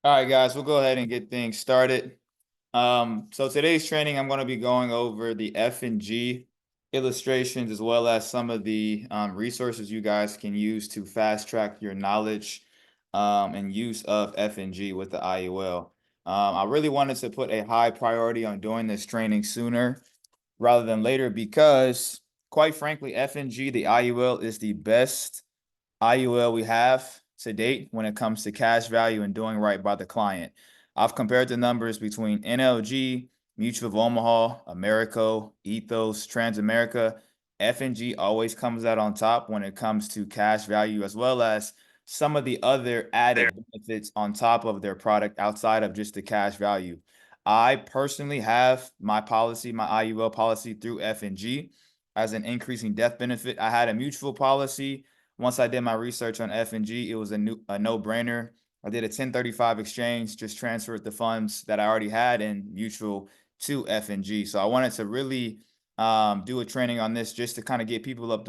All right, guys, we'll go ahead and get things started. So today's training, I'm going to be going over the F&G illustrations as well as some of the resources you guys can use to fast track your knowledge and use of F&G with the IUL. I really wanted to put a high priority on doing this training sooner rather than later because, quite frankly, F&G, the IUL, is the best IUL we have to date when it comes to cash value and doing right by the client. I've compared the numbers between NLG, Mutual of Omaha, Americo, Ethos, Transamerica. F&G always comes out on top when it comes to cash value, as well as some of the other added benefits on top of their product outside of just the cash value. I personally have my policy, my IUL policy through F&G as an increasing death benefit. I had a mutual policy. Once I did my research on F&G, it was a no-brainer. I did a 1035 exchange, just transferred the funds that I already had in mutual to F&G. So I wanted to really do a training on this just to kind of get people up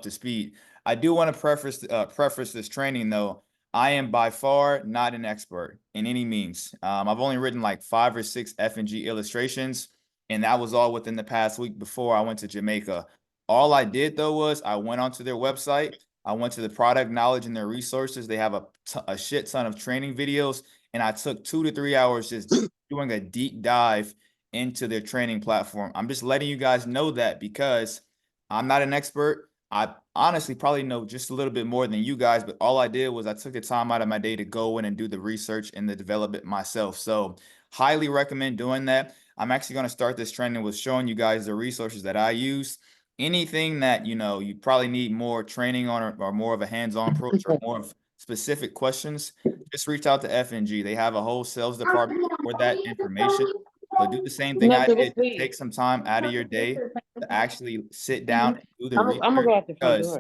to speed. I do want to preface this training though. I am by far not an expert in any means. I've only written like 5 or 6 F&G illustrations, and that was all within the past week before I went to Jamaica. All I did though was I went onto their website. I went to the product knowledge and their resources. They have a shit ton of training videos, and I took 2 to 3 hours just doing a deep dive into their training platform. I'm just letting you guys know that because I'm not an expert. I honestly probably know just a little bit more than you guys, but all I did was I took the time out of my day to go in and do the research and the development myself. So highly recommend doing that. I'm actually going to start this training with showing you guys the resources that I use. Anything that you probably need more training on or more of a hands-on approach or more of specific questions, just reach out to F&G. They have a whole sales department for that information. So do the same thing I Nothing to did. Just see. take some time out of your day to actually sit down and do the I'm gonna research go out the front because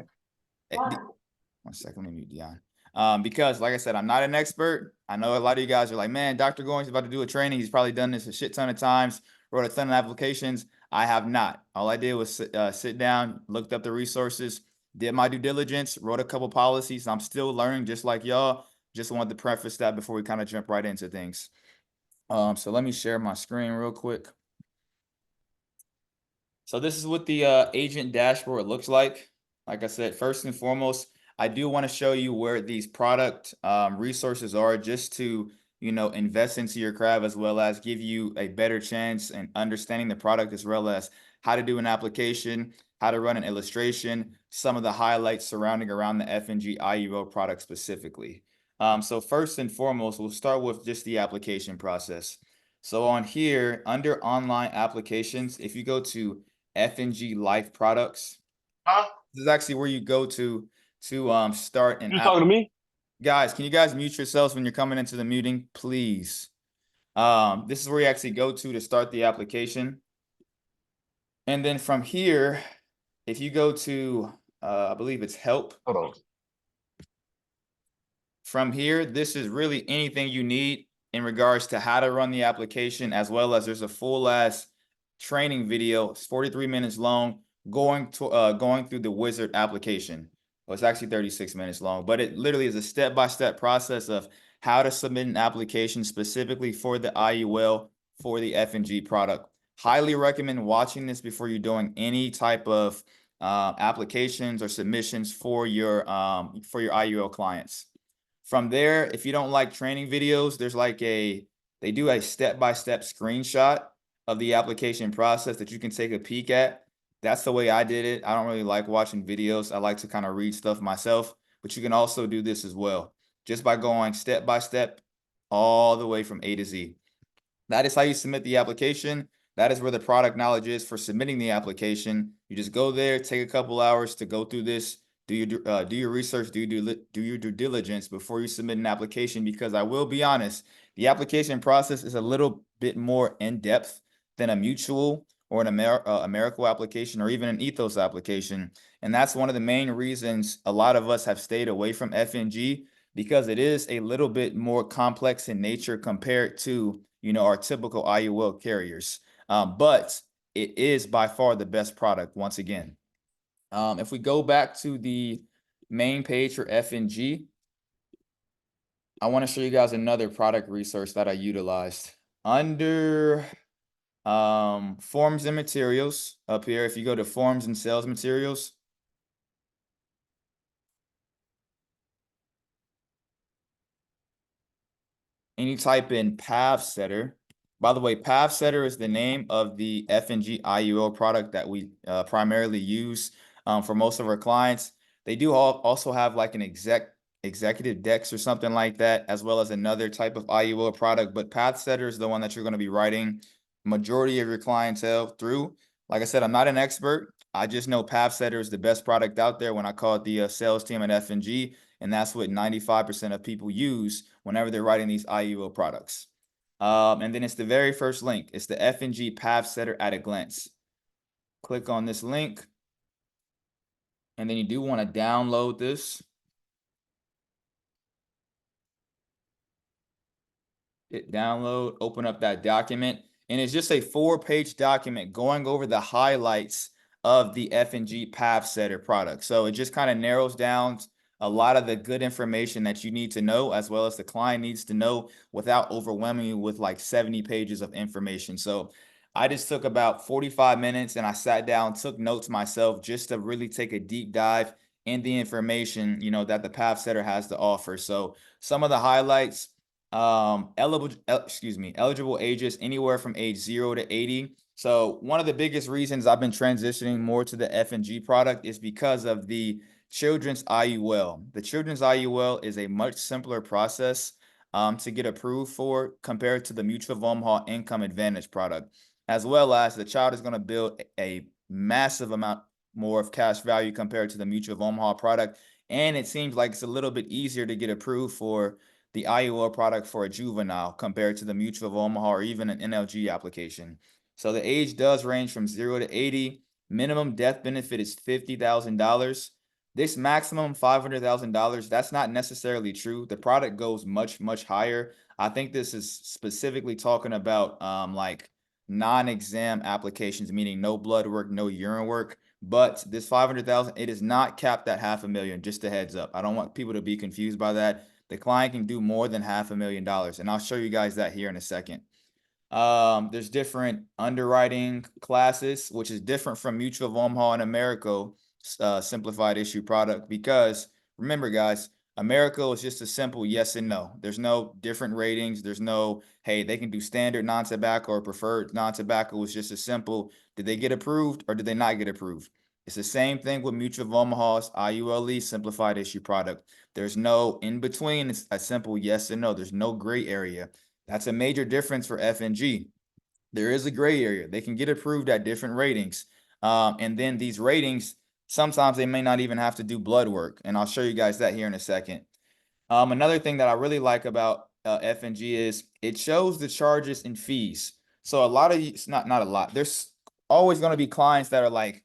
door. 1 second, let me mute Dion. Because like I said, I'm not an expert. I know a lot of you guys are like, man, Dr. Goins about to do a training. He's probably done this a shit ton of times, wrote a ton of applications. I have not. All I did was sit down, looked up the resources, did my due diligence, wrote a couple policies. I'm still learning just like y'all. Just wanted to preface that before we kind of jump right into things. So let me share my screen real quick. So this is what the agent dashboard looks like. Like I said, first and foremost, I do want to show you where these product resources are just to, invest into your craft as well as give you a better chance in understanding the product as well as how to do an application, how to run an illustration, some of the highlights surrounding around the F&G IUL product specifically. So first and foremost, we'll start with just the application process. So on here, under online applications, if you go to F&G Life Products. Huh? This is actually where you go to start an You app. talking to me? Guys, can you guys mute yourselves when you're coming into the meeting, please? This is where you actually go to start the application. And then from here, if you go to, I believe it's help. Hold on. From here, this is really anything you need in regards to how to run the application, as well as there's a full ass training video. It's 43 minutes long, going through the wizard application. Well, it's actually 36 minutes long, but it literally is a step-by-step process of how to submit an application specifically for the IUL for the F&G product. Highly recommend watching this before you're doing any type of applications or submissions for your IUL clients. From there, if you don't like training videos, there's like they do a step-by-step screenshot of the application process that you can take a peek at. That's the way I did it. I don't really like watching videos. I like to kind of read stuff myself, but you can also do this as well, just by going step by step all the way from A to Z. That is how you submit the application. That is where the product knowledge is for submitting the application. You just go there, take a couple hours to go through this, do your research, do your due diligence before you submit an application, because I will be honest, the application process is a little bit more in-depth than a mutual or an Americo application or even an Ethos application. And that's one of the main reasons a lot of us have stayed away from F&G, because it is a little bit more complex in nature compared to, our typical IUL carriers. But it is by far the best product once again. If we go back to the main page for F&G, I want to show you guys another product resource that I utilized. Under forms and materials up here, if you go to forms and sales materials, and you type in path setter. By the way, path setter is the name of the F&G IUL product that we primarily use for most of our clients. They do also have like an executive decks or something like that, as well as another type of IUL product. But path setter is the one that you're going to be writing majority of your clientele through. Like I said, I'm not an expert. I just know path setter is the best product out there when I called the sales team at F&G. And that's what 95% of people use whenever they're writing these IUL products. And then it's the very first link. It's the F&G Path Setter at a glance. Click on this link. And then you do want to download this. Hit download, open up that document. And it's just a 4-page document going over the highlights of the F&G Path Setter product. So it just kind of narrows down a lot of the good information that you need to know, as well as the client needs to know, without overwhelming you with like 70 pages of information. So I just took about 45 minutes and I sat down, took notes myself just to really take a deep dive in the information, that the Path Setter has to offer. So some of the highlights, eligible ages anywhere from age 0 to 80. So one of the biggest reasons I've been transitioning more to the F&G product is because of the children's IUL. The children's IUL is a much simpler process to get approved for compared to the Mutual of Omaha Income Advantage product, as well as the child is going to build a massive amount more of cash value compared to the Mutual of Omaha product. And it seems like it's a little bit easier to get approved for the IUL product for a juvenile compared to the Mutual of Omaha or even an NLG application. So the age does range from 0 to 80. Minimum death benefit is $50,000. This maximum $500,000, that's not necessarily true. The product goes much, much higher. I think this is specifically talking about like non-exam applications, meaning no blood work, no urine work. But this 500,000, it is not capped at $500,000. Just a heads up. I don't want people to be confused by that. The client can do more than $500,000, and I'll show you guys that here in a second. There's different underwriting classes, which is different from Mutual of Omaha and Americo simplified issue product, because remember, guys, Americo is just a simple yes and no. There's no different ratings. There's no, hey, they can do standard non-tobacco or preferred non-tobacco. It's just a simple, did they get approved or did they not get approved? It's the same thing with Mutual of Omaha's IULE simplified issue product. There's no in between. It's a simple yes and no. There's no gray area. That's a major difference for F&G. There is a gray area. They can get approved at different ratings. And then these ratings, sometimes they may not even have to do blood work. And I'll show you guys that here in a second. Another thing that I really like about F&G is it shows the charges and fees. So a lot of, it's not a lot. There's always going to be clients that are like,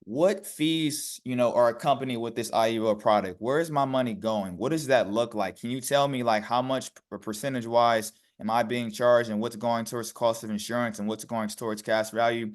what fees, are accompanied with this IUL product? Where is my money going? What does that look like? Can you tell me like how much percentage wise am I being charged, and what's going towards cost of insurance, and what's going towards cash value?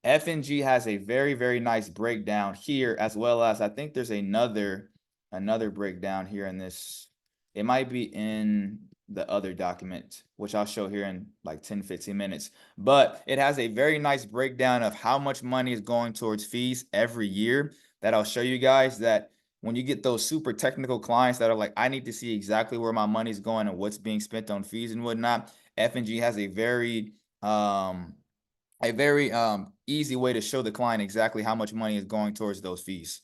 F&G has a very, very nice breakdown here, as well as I think there's another breakdown here in this. It might be in the other document, which I'll show here in like 10-15 minutes. But it has a very nice breakdown of how much money is going towards fees every year, that I'll show you guys, that when you get those super technical clients that are like, I need to see exactly where my money's going and what's being spent on fees and whatnot, F&G has a very easy way to show the client exactly how much money is going towards those fees,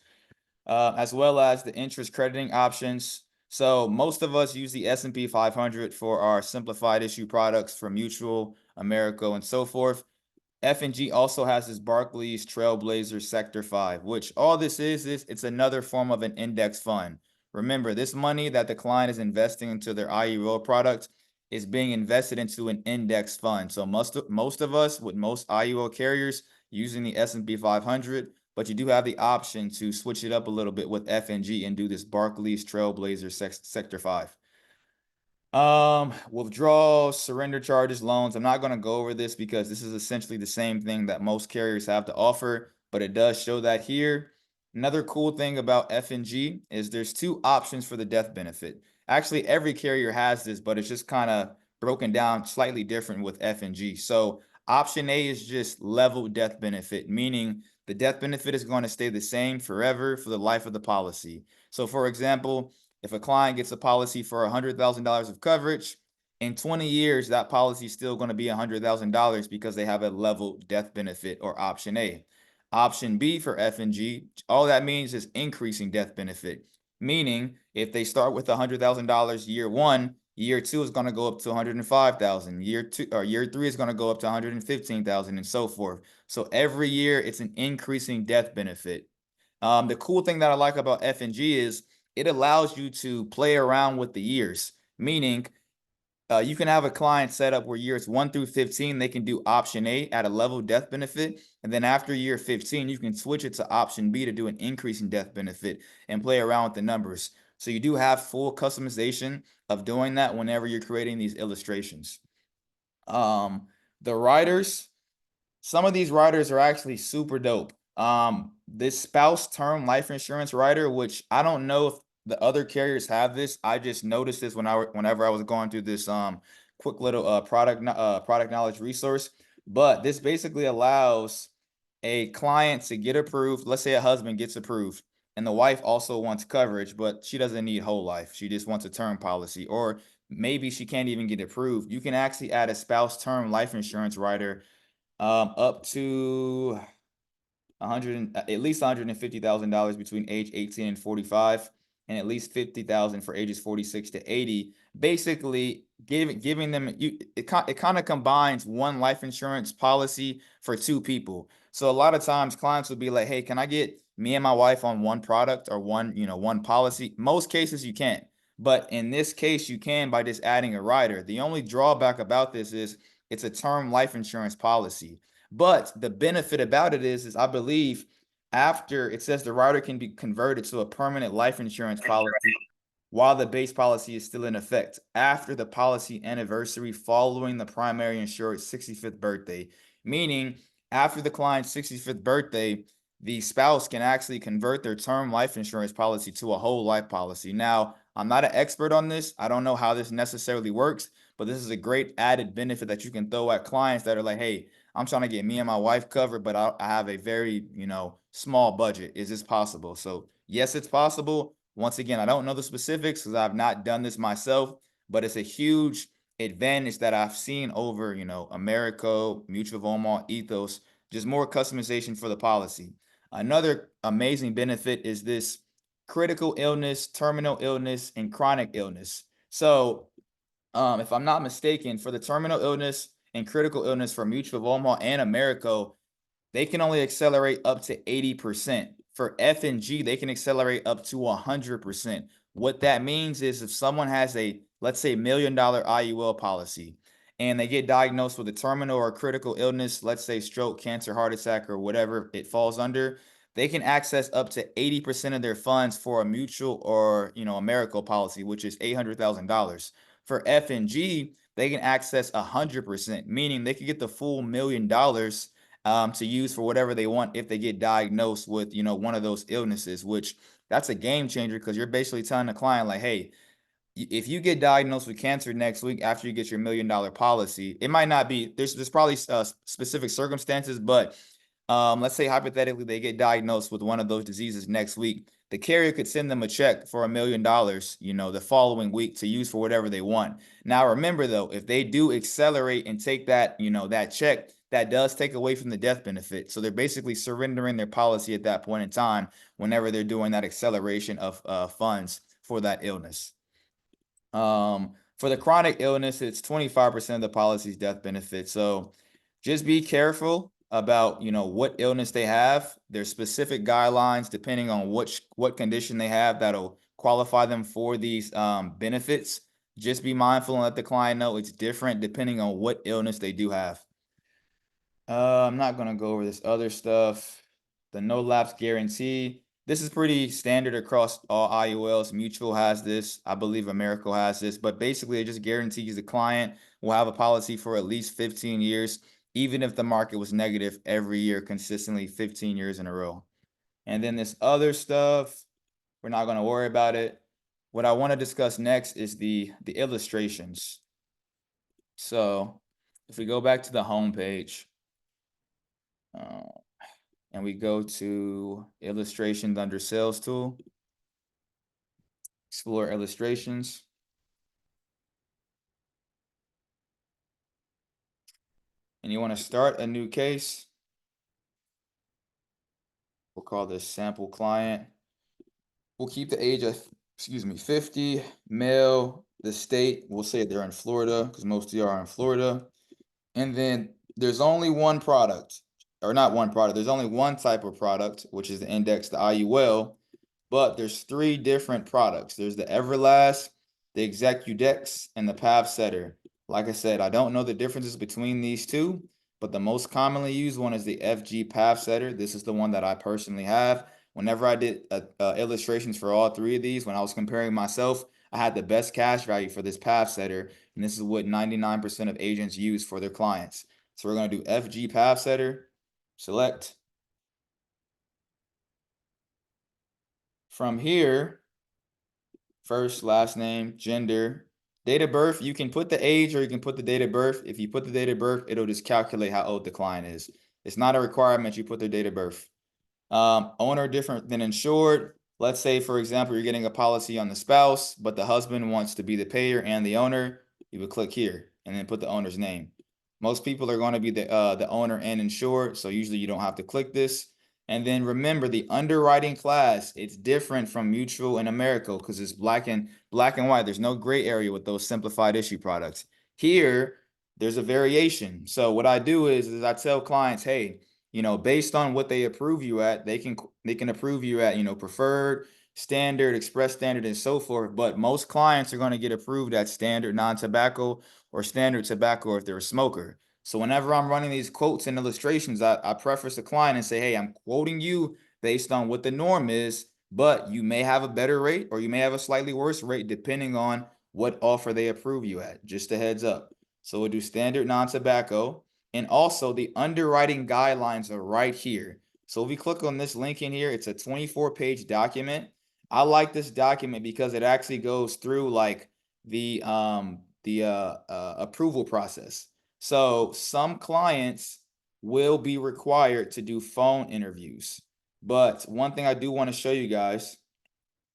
as well as the interest crediting options. So most of us use the S&P 500 for our simplified issue products for Mutual, Americo, and so forth. F&G also has this Barclays Trailblazer Sector 5, which all this is it's another form of an index fund. Remember, this money that the client is investing into their IUL product is being invested into an index fund. So most of us, with most IUL carriers, using the S&P 500, but you do have the option to switch it up a little bit with F&G and do this Barclays Trailblazer Sector 5. Withdrawals, surrender charges, loans. I'm not going to go over this because this is essentially the same thing that most carriers have to offer, but it does show that here. Another cool thing about F&G is there's two options for the death benefit. Actually, every carrier has this, but it's just kind of broken down slightly different with F&G. So option A is just level death benefit, meaning the death benefit is going to stay the same forever for the life of the policy. So for example, if a client gets a policy for $100,000 of coverage, in 20 years, that policy is still going to be $100,000 because they have a level death benefit, or option A. Option B for F&G, all that means is increasing death benefit, meaning if they start with $100,000 year one, year two is going to go up to 105,000. Year two or year three is going to go up to 115,000, and so forth. So every year it's an increasing death benefit. The cool thing that I like about F&G is it allows you to play around with the years, meaning you can have a client set up where years 1 through 15, they can do option A at a level death benefit. And then after year 15, you can switch it to option B to do an increase in death benefit and play around with the numbers. So you do have full customization of doing that whenever you're creating these illustrations. The riders, some of these riders are actually super dope. This spouse term life insurance rider, which I don't know if the other carriers have this. I just noticed this whenever I was going through this quick little product knowledge resource. But this basically allows a client to get approved. Let's say a husband gets approved and the wife also wants coverage, but she doesn't need whole life. She just wants a term policy, or maybe she can't even get approved. You can actually add a spouse term life insurance rider up to 100, at least $150,000 between age 18 and 45, and at least 50,000 for ages 46 to 80. Basically, giving them it kind of combines one life insurance policy for two people. So a lot of times clients will be like, "Hey, can I get me and my wife on one product or one policy?" Most cases you can't. But in this case, you can by just adding a rider. The only drawback about this is it's a term life insurance policy. But the benefit about it is I believe after it says the rider can be converted to a permanent life insurance policy while the base policy is still in effect after the policy anniversary following the primary insured's 65th birthday, meaning after the client's 65th birthday, the spouse can actually convert their term life insurance policy to a whole life policy. Now, I'm not an expert on this. I don't know how this necessarily works, but this is a great added benefit that you can throw at clients that are like, "Hey, I'm trying to get me and my wife covered, but I have a very, small budget. Is this possible?" So yes, it's possible. Once again, I don't know the specifics because I've not done this myself, but it's a huge advantage that I've seen over, Americo, Mutual of Omaha, Ethos, just more customization for the policy. Another amazing benefit is this critical illness, terminal illness, and chronic illness. So if I'm not mistaken, for the terminal illness and critical illness for Mutual of Omaha and Americo, they can only accelerate up to 80%. For F&G, they can accelerate up to 100%. What that means is if someone has a, let's say, $1 million IUL policy and they get diagnosed with a terminal or critical illness, let's say stroke, cancer, heart attack, or whatever it falls under, they can access up to 80% of their funds for a mutual or, Americo policy, which is $800,000. For F&G, they can access 100%, meaning they can get the full $1 million to use for whatever they want if they get diagnosed with, one of those illnesses, which that's a game changer because you're basically telling the client like, "Hey, if you get diagnosed with cancer next week after you get your $1 million policy, it might not be, there's probably specific circumstances, but let's say hypothetically they get diagnosed with one of those diseases next week. The carrier could send them a check for $1 million, the following week to use for whatever they want. Now, remember though, if they do accelerate and take that, that check, that does take away from the death benefit. So they're basically surrendering their policy at that point in time whenever they're doing that acceleration of funds for that illness. For the chronic illness, it's 25% of the policy's death benefit. So just be careful about, what illness they have. There's specific guidelines depending on what condition they have that'll qualify them for these benefits. Just be mindful and let the client know it's different depending on what illness they do have. I'm not gonna go over this other stuff. The no lapse guarantee. This is pretty standard across all IULs. Mutual has this. I believe Americo has this. But basically, it just guarantees the client will have a policy for at least 15 years, even if the market was negative every year consistently 15 years in a row. And then this other stuff, we're not going to worry about it. What I want to discuss next is the illustrations. So if we go back to the home page, and we go to illustrations under sales tool, explore illustrations. And you want to start a new case. We'll call this sample client. We'll keep the age of, 50, male, the state, we'll say they're in Florida because most of you are in Florida. And then there's only one product, or not one product, there's only one type of product, which is the index, the IUL, but there's 3 different products. There's the Everlast, the Execudex, and the Path Setter. Like I said, I don't know the differences between these two, but the most commonly used one is the FG Path Setter. This is the one that I personally have. Whenever I did illustrations for all 3 of these, when I was comparing myself, I had the best cash value for this Path Setter, and this is what 99% of agents use for their clients. So we're going to do FG Path Setter, select. From here, first, last name, gender, date of birth. You can put the age or you can put the date of birth. If you put the date of birth, it'll just calculate how old the client is. It's not a requirement you put their date of birth. Owner different than insured. Let's say, for example, you're getting a policy on the spouse, but the husband wants to be the payer and the owner. You would click here and then put the owner's name. Most people are going to be the owner and insured, so usually you don't have to click this. And then remember the underwriting class, it's different from mutual and America because it's black and white. There's no gray area with those simplified issue products. Here, there's a variation. So what I do is I tell clients, hey, based on what they approve you at, they can approve you at, preferred, standard, express standard, and so forth. But most clients are going to get approved at standard non-tobacco or standard tobacco if they're a smoker. So whenever I'm running these quotes and illustrations, I preface the client and say, hey, I'm quoting you based on what the norm is, but you may have a better rate or you may have a slightly worse rate depending on what offer they approve you at. Just a heads up. So we'll do standard non-tobacco. And also the underwriting guidelines are right here. So if we click on this link in here, it's a 24-page document. I like this document because it actually goes through like the approval process. So some clients will be required to do phone interviews. But one thing I do want to show you guys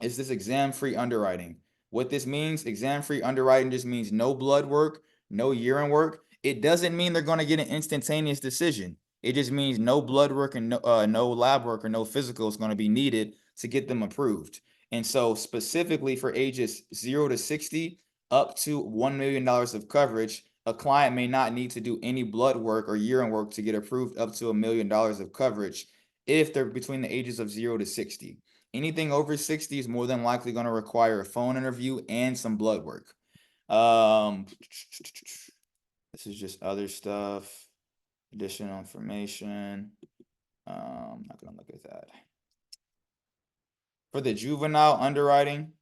is this exam-free underwriting. What this means, exam-free underwriting just means no blood work, no urine work. It doesn't mean they're going to get an instantaneous decision. It just means no blood work and no lab work or no physical is going to be needed to get them approved. And so specifically for ages 0 to 60, up to $1 million of coverage, a client may not need to do any blood work or urine work to get approved up to $1 million of coverage if they're between the ages of 0 to 60. Anything over 60 is more than likely going to require a phone interview and some blood work. This is just other stuff, additional information. I'm not going to look at that. For the juvenile underwriting,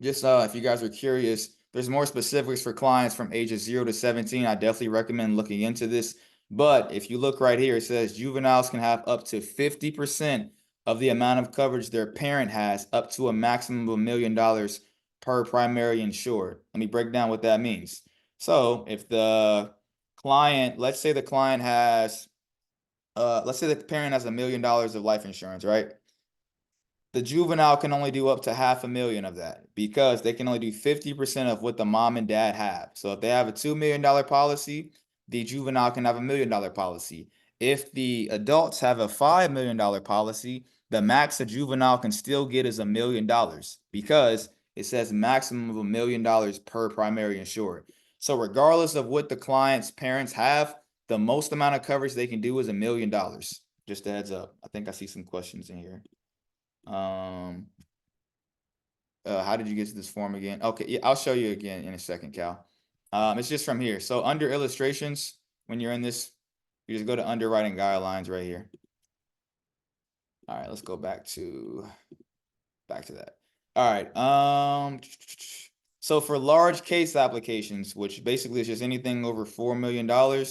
just if you guys are curious, there's more specifics for clients from ages 0 to 17. I definitely recommend looking into this. But if you look right here, it says juveniles can have up to 50% of the amount of coverage their parent has, up to a maximum of $1 million per primary insured. Let me break down what that means. So if the client, let's say the client has, let's say the parent has $1 million of life insurance, right? The juvenile can only do up to $500,000 of that because they can only do 50% of what the mom and dad have. So if they have a $2 million policy, the juvenile can have $1 million policy. If the adults have a $5 million policy, the max a juvenile can still get is $1 million because it says maximum of $1 million per primary insured. So regardless of what the client's parents have, the most amount of coverage they can do is $1 million. Just a heads up. I think I see some questions in here. How did you get to this form again? Okay, yeah, I'll show you again in a second, Cal. It's just from here. So under illustrations, when you're in this, you just go to underwriting guidelines right here. All right, let's go back to that. All right. So for large case applications, which basically is just anything over $4 million, or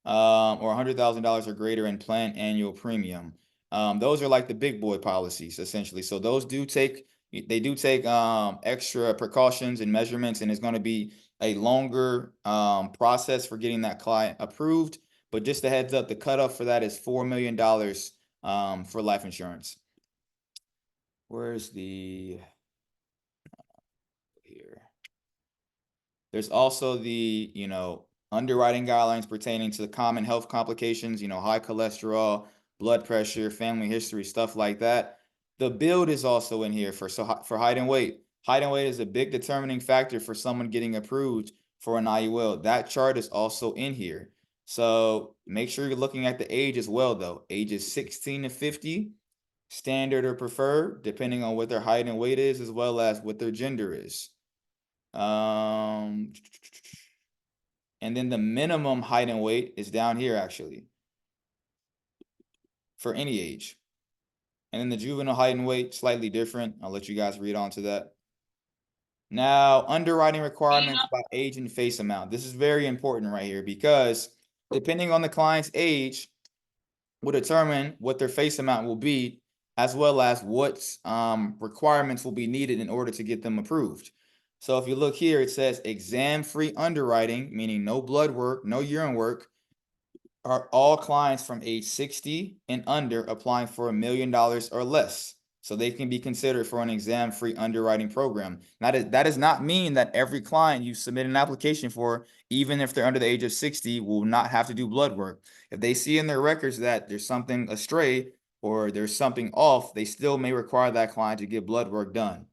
$100,000 or greater in planned annual premium, Those are like the big boy policies essentially. So those do take extra precautions and measurements, and it's going to be a longer process for getting that client approved. But just a heads up, the cutoff for that is $4 million for life insurance. Where's the here? There's also the, underwriting guidelines pertaining to the common health complications, high cholesterol, blood pressure, family history, stuff like that. The build is also in here for height and weight. Height and weight is a big determining factor for someone getting approved for an IUL. That chart is also in here. So make sure you're looking at the age as well, though. Ages 16 to 50, standard or preferred, depending on what their height and weight is, as well as what their gender is. And then the minimum height and weight is down here actually for any age. And then the juvenile height and weight, slightly different. I'll let you guys read on to that. Now, underwriting requirements by age and face amount. This is very important right here because depending on the client's age will determine what their face amount will be, as well as what requirements will be needed in order to get them approved. So if you look here, it says exam-free underwriting, meaning no blood work, no urine work, are all clients from age 60 and under applying for $1 million or less. So they can be considered for an exam-free underwriting program. That does not mean that every client you submit an application for, even if they're under the age of 60, will not have to do blood work. If they see in their records that there's something astray or there's something off, they still may require that client to get blood work done.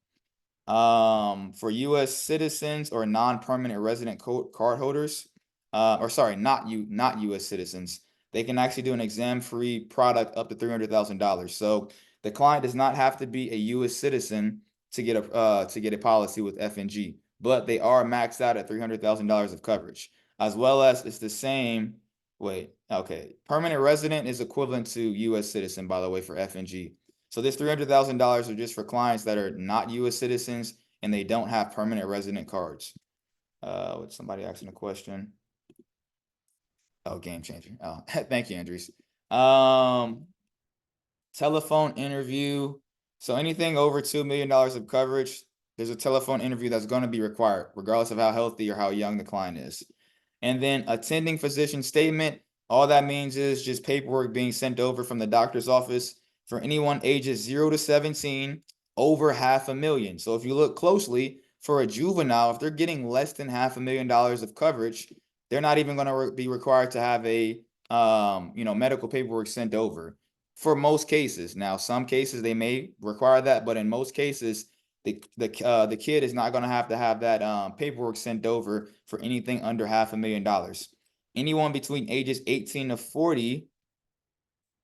For U.S. citizens or non-permanent resident card holders, not U.S. citizens, they can actually do an exam-free product up to $300,000. So the client does not have to be a U.S. citizen to get a policy with F&G, but they are maxed out at $300,000 of coverage, as well as it's the same. Wait, okay. Permanent resident is equivalent to U.S. citizen, by the way, for F&G. So this $300,000 are just for clients that are not U.S. citizens and they don't have permanent resident cards. With somebody asking a question. Oh, game changer. Oh, thank you, Andres. Telephone interview. So anything over $2 million of coverage, there's a telephone interview that's going to be required, regardless of how healthy or how young the client is. And then attending physician statement, all that means is just paperwork being sent over from the doctor's office for anyone ages 0 to 17, over $500,000. So if you look closely for a juvenile, if they're getting less than $500,000 of coverage, they're not even going to be required to have a medical paperwork sent over for most cases. Now, some cases they may require that, but in most cases, the kid is not going to have that paperwork sent over for anything under $500,000. Anyone between ages 18 to 40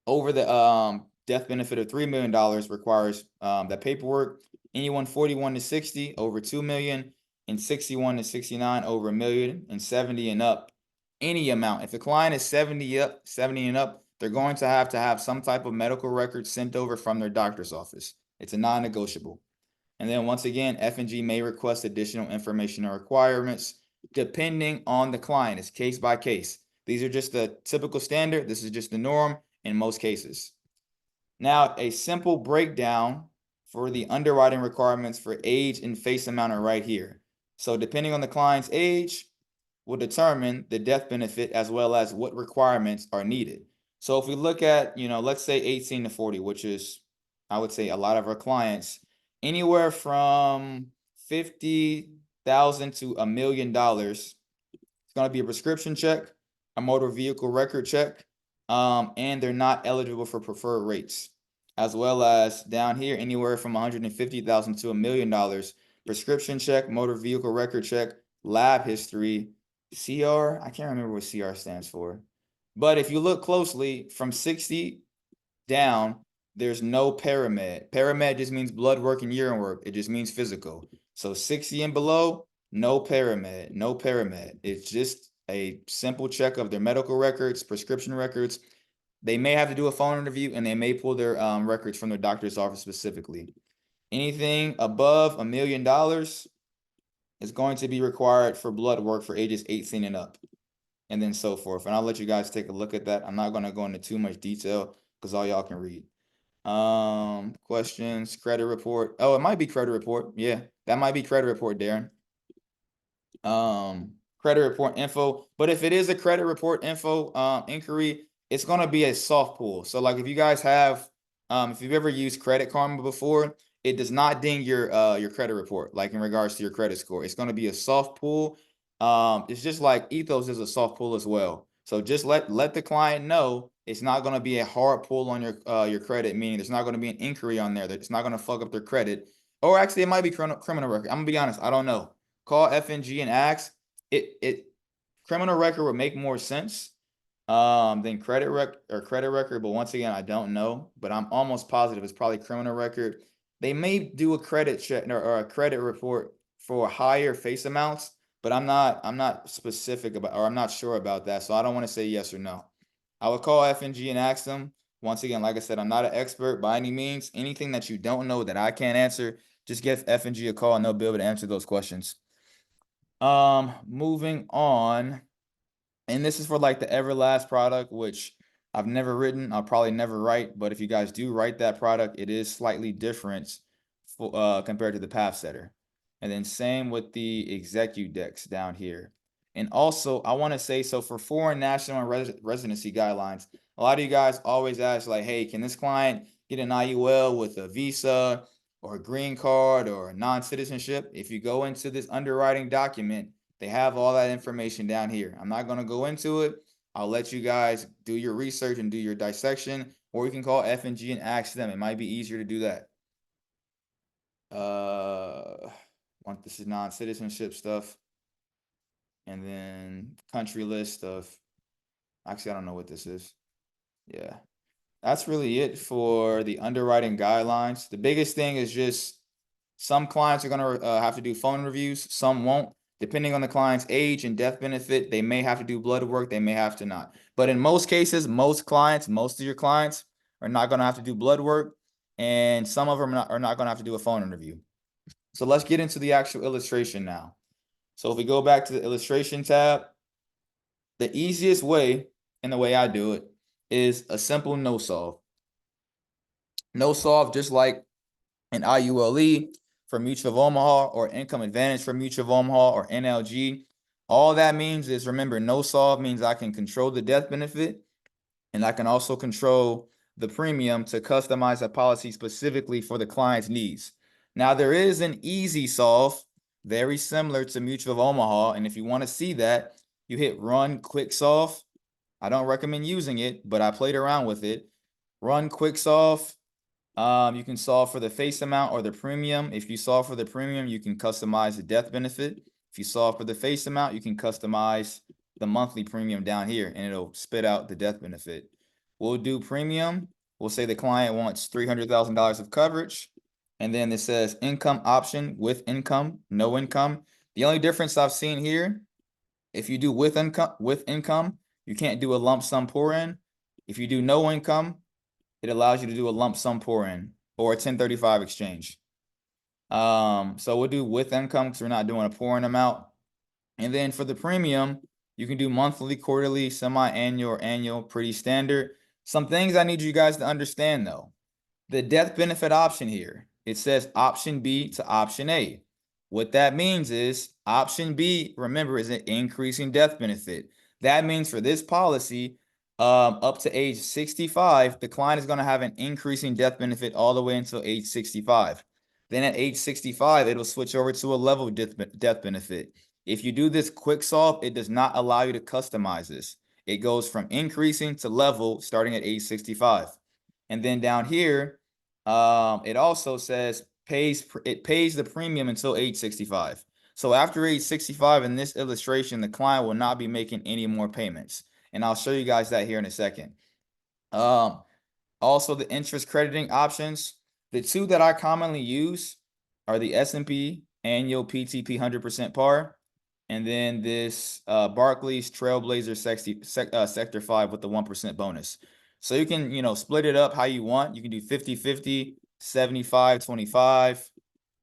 over the death benefit of $3 million requires that paperwork. Anyone 41 to 60 over 2 million, and 61 to 69 over $1 million, and 70 and up any amount. If the client is 70 and up, they're going to have some type of medical record sent over from their doctor's office. It's a non-negotiable. And then once again, F&G may request additional information or requirements depending on the client. It's case by case. These are just the typical standard. This is just the norm in most cases. Now, a simple breakdown for the underwriting requirements for age and face amount are right here. So depending on the client's age will determine the death benefit as well as what requirements are needed. So if we look at, let's say 18 to 40, which is, I would say, a lot of our clients, anywhere from $50,000 to $1 million, it's going to be a prescription check, a motor vehicle record check, and they're not eligible for preferred rates. As well as down here, anywhere from $150,000 to $1 million, prescription check, motor vehicle record check, lab history, CR. I can't remember what CR stands for. But if you look closely, from 60 down, there's no paramed. Paramed just means blood work and urine work. It just means physical. So 60 and below, no paramed, no paramed. It's just a simple check of their medical records, prescription records. They may have to do a phone interview, and they may pull their records from their doctor's office specifically. Anything above $1 million is going to be required for blood work for ages 18 and up, and then so forth. And I'll let you guys take a look at that. I'm not going to go into too much detail because all y'all can read. Questions, credit report. Oh, it might be credit report. Yeah, that might be credit report, Darren. Credit report info. But if it is a credit report info inquiry, it's gonna be a soft pull. So like if you guys have if you've ever used Credit Karma before, it does not ding your credit report, like in regards to your credit score. It's gonna be a soft pull. It's just like Ethos is a soft pull as well. So just let the client know it's not gonna be a hard pull on your credit, meaning there's not gonna be an inquiry on there that it's not gonna fuck up their credit. Or actually, it might be criminal record. I'm gonna be honest, I don't know. Call F&G and ask. It criminal record would make more sense than credit record, but once again, I don't know. But I'm almost positive it's probably criminal record. They may do a credit check or a credit report for higher face amounts, but I'm not specific about, or I'm not sure about that, so I don't want to say yes or no. I would call F&G and ask them. Once again, like I said, I'm not an expert by any means. Anything that you don't know that I can't answer, just give F&G a call and they'll be able to answer those questions. Moving on, and this is for like the Everlast product, which I've never written, I'll probably never write, but if you guys do write that product, it is slightly different for, compared to the path setter. And then same with the Execudex down here. And also, I want to say, so for foreign national and residency guidelines, a lot of you guys always ask like, hey, can this client get an IUL with a visa or a green card or non-citizenship? If you go into this underwriting document, they have all that information down here. I'm not going to go into it. I'll let you guys do your research and do your dissection, or you can call F&G and ask them. It might be easier to do that. This is non-citizenship stuff. And then country list of, actually, I don't know what this is. Yeah. That's really it for the underwriting guidelines. The biggest thing is just some clients are going to have to do phone reviews. Some won't. Depending on the client's age and death benefit, they may have to do blood work. They may have to not. But in most cases, most of your clients are not going to have to do blood work. And some of them are not going to have to do a phone interview. So let's get into the actual illustration now. So if we go back to the illustration tab, the easiest way, and the way I do it, is a simple no solve. No solve, just like an IULE for Mutual of Omaha or Income Advantage for Mutual of Omaha or NLG. All that means is, remember, no solve means I can control the death benefit and I can also control the premium to customize a policy specifically for the client's needs. Now, there is an easy solve, very similar to Mutual of Omaha. And if you want to see that, you hit Run Quick Solve. I don't recommend using it, but I played around with it. Run Quick Solve. You can solve for the face amount or the premium. If you solve for the premium, you can customize the death benefit. If you solve for the face amount, you can customize the monthly premium down here, and it'll spit out the death benefit. We'll do premium. We'll say the client wants $300,000 of coverage. And then it says income option with income, no income. The only difference I've seen here, if you do with income, you can't do a lump sum pour in. If you do no income, it allows you to do a lump sum pour in or a 1035 exchange. So we'll do with income because we're not doing a pouring amount. And then for the premium, you can do monthly, quarterly, semi-annual, or annual, pretty standard. Some things I need you guys to understand though. The death benefit option here, it says option B to option A. What that means is option B, remember, is an increasing death benefit. That means for this policy, up to age 65, the client is going to have an increasing death benefit all the way until age 65. Then at age 65, it'll switch over to a level death benefit. If you do this quick solve, it does not allow you to customize this. It goes from increasing to level starting at age 65. And then down here, it also says it pays the premium until age 65. So after age 65 in this illustration, the client will not be making any more payments. And I'll show you guys that here in a second. Also the interest crediting options. The two that I commonly use are the S&P annual PTP 100% par, and then this Barclays Trailblazer Sector 5 with the 1% bonus. So you can, split it up how you want. You can do 50-50, 75-25,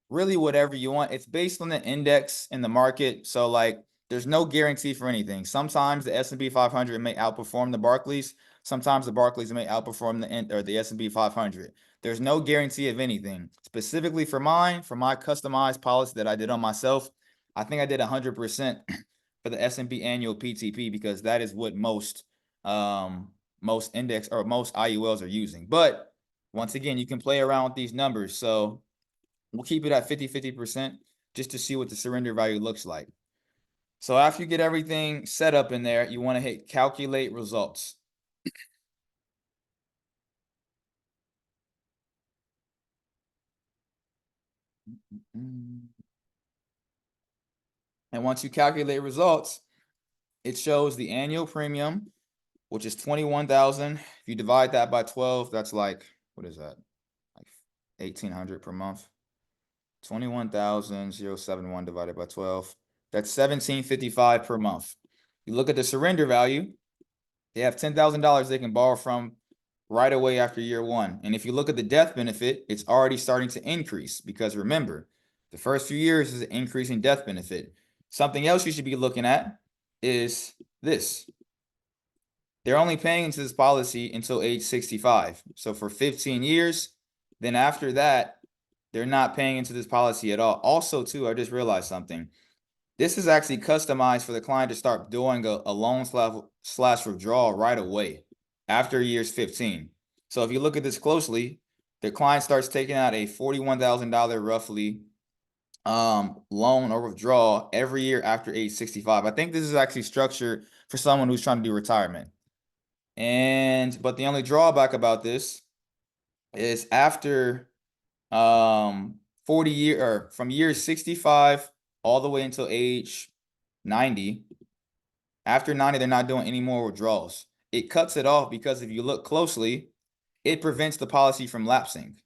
really whatever you want. It's based on the index in the market. So like there's no guarantee for anything. Sometimes the S&P 500 may outperform the Barclays. Sometimes the Barclays may outperform the S&P 500. There's no guarantee of anything. Specifically for mine, for my customized policy that I did on myself, I think I did 100% for the S&P annual PTP because that is what most index or most IULs are using. But once again, you can play around with these numbers. So we'll keep it at 50% just to see what the surrender value looks like. So after you get everything set up in there, you want to hit calculate results. And once you calculate results, it shows the annual premium, which is 21,000. If you divide that by 12, that's like, what is that? Like 1,800 per month. 21,071 divided by 12. That's 1,755 per month. You look at the surrender value, they have $10,000 they can borrow from right away after year one. And if you look at the death benefit, it's already starting to increase because remember, the first few years is an increase in death benefit. Something else you should be looking at is this. They're only paying into this policy until age 65. So for 15 years, then after that, they're not paying into this policy at all. Also, too, I just realized something. This is actually customized for the client to start doing a loan slash withdrawal right away after years 15. So if you look at this closely, the client starts taking out a $41,000 roughly loan or withdrawal every year after age 65. I think this is actually structured for someone who's trying to do retirement. But the only drawback about this is after 40 year or from year 65 all the way until age 90. After 90, they're not doing any more withdrawals. It cuts it off because if you look closely, it prevents the policy from lapsing.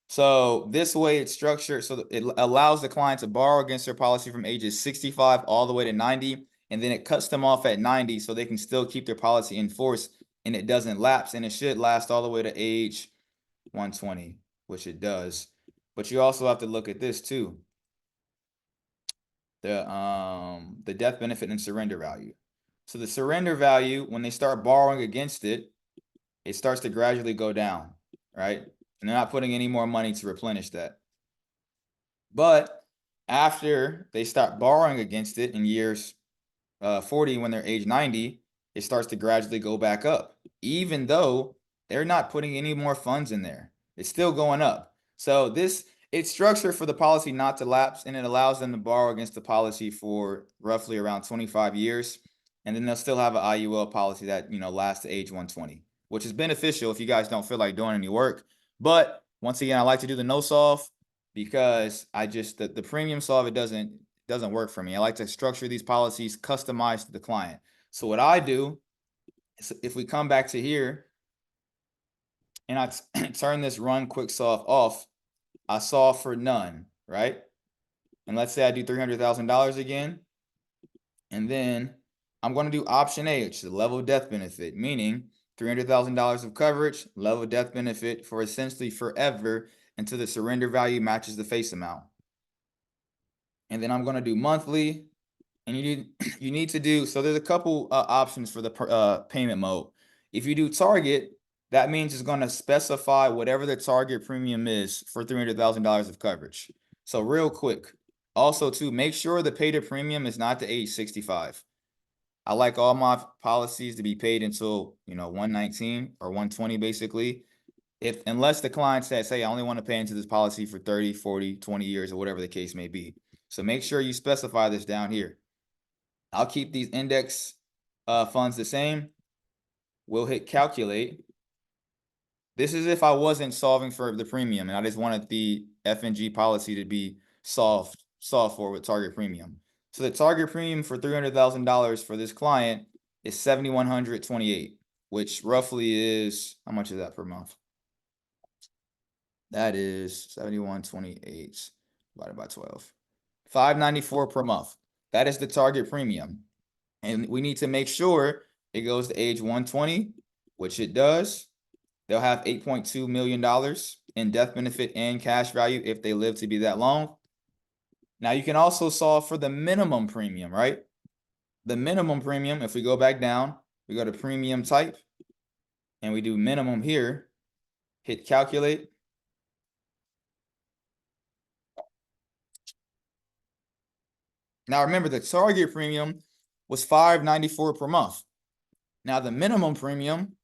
So this way it's structured so that it allows the client to borrow against their policy from ages 65 all the way to 90, and then it cuts them off at 90 so they can still keep their policy in force and it doesn't lapse, and it should last all the way to age 120, which it does. But you also have to look at this too. The death benefit and surrender value. So the surrender value, when they start borrowing against it, it starts to gradually go down, right? And they're not putting any more money to replenish that. But after they start borrowing against it in years 40, when they're age 90, it starts to gradually go back up, even though they're not putting any more funds in there. It's still going up. So it's structured for the policy not to lapse, and it allows them to borrow against the policy for roughly around 25 years. And then they'll still have an IUL policy that, lasts to age 120, which is beneficial if you guys don't feel like doing any work. But once again, I like to do the no solve because the premium solve, it doesn't work for me. I like to structure these policies customized to the client. So what I do is if we come back to here and I turn this run quick solve off, I solve for none, right? And let's say I do $300,000 again. And then I'm going to do option A, which is the level of death benefit, meaning $300,000 of coverage, level of death benefit for essentially forever until the surrender value matches the face amount. And then I'm going to do monthly. And you need to do, so there's a couple options for the payment mode. If you do target, that means it's going to specify whatever the target premium is for $300,000 of coverage. So real quick, also too, make sure the pay to premium is not to age 65. I like all my policies to be paid until, 119 or 120 basically. Unless the client says, hey, I only want to pay into this policy for 30, 40, 20 years or whatever the case may be. So make sure you specify this down here. I'll keep these index funds the same. We'll hit calculate. This is if I wasn't solving for the premium and I just wanted the F&G policy to be solved for with target premium. So the target premium for $300,000 for this client is $7,128, which roughly is, how much is that per month? That is 7,128 divided by 12. $594 per month. That is the target premium. And we need to make sure it goes to age 120, which it does. They'll have $8.2 million in death benefit and cash value if they live to be that long. Now you can also solve for the minimum premium, right? The minimum premium, if we go back down, we go to premium type and we do minimum here, Hit calculate. Now remember, the target premium was $594 per month. Now the minimum premium,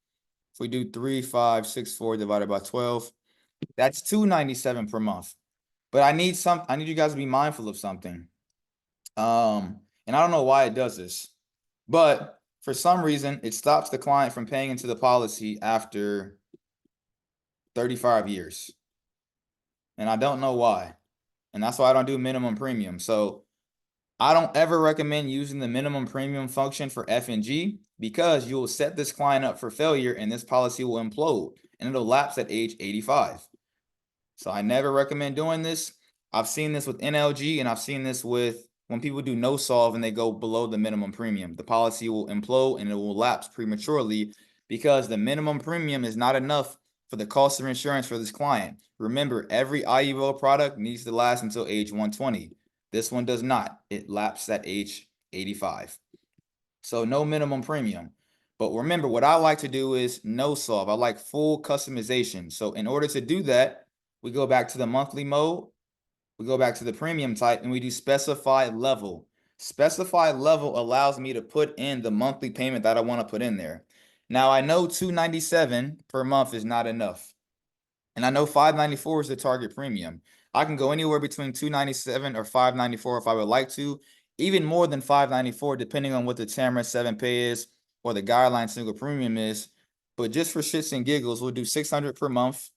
if we do 3,564 divided by 12, that's $297 per month. But I need you guys to be mindful of something. And I don't know why it does this, but for some reason it stops the client from paying into the policy after 35 years. And I don't know why. And that's why I don't do minimum premium. So I don't ever recommend using the minimum premium function for F&G because you will set this client up for failure and this policy will implode and it'll lapse at age 85. So I never recommend doing this. I've seen this with NLG and I've seen this with when people do no solve and they go below the minimum premium. The policy will implode and it will lapse prematurely because the minimum premium is not enough for the cost of insurance for this client. Remember, every IUL product needs to last until age 120. This one does not. It lapses at age 85. So no minimum premium. But remember, what I like to do is no solve. I like full customization. So in order to do that, we go back to the monthly mode. We go back to the premium type and we do specified level. Specified level allows me to put in the monthly payment that I want to put in there. Now I know $297 per month is not enough. And I know $594 is the target premium. I can go anywhere between $297 or $594 if I would like to, even more than $594 depending on what the Tamara 7 pay is or the guideline single premium is. But just for shits and giggles, we'll do $600 per month.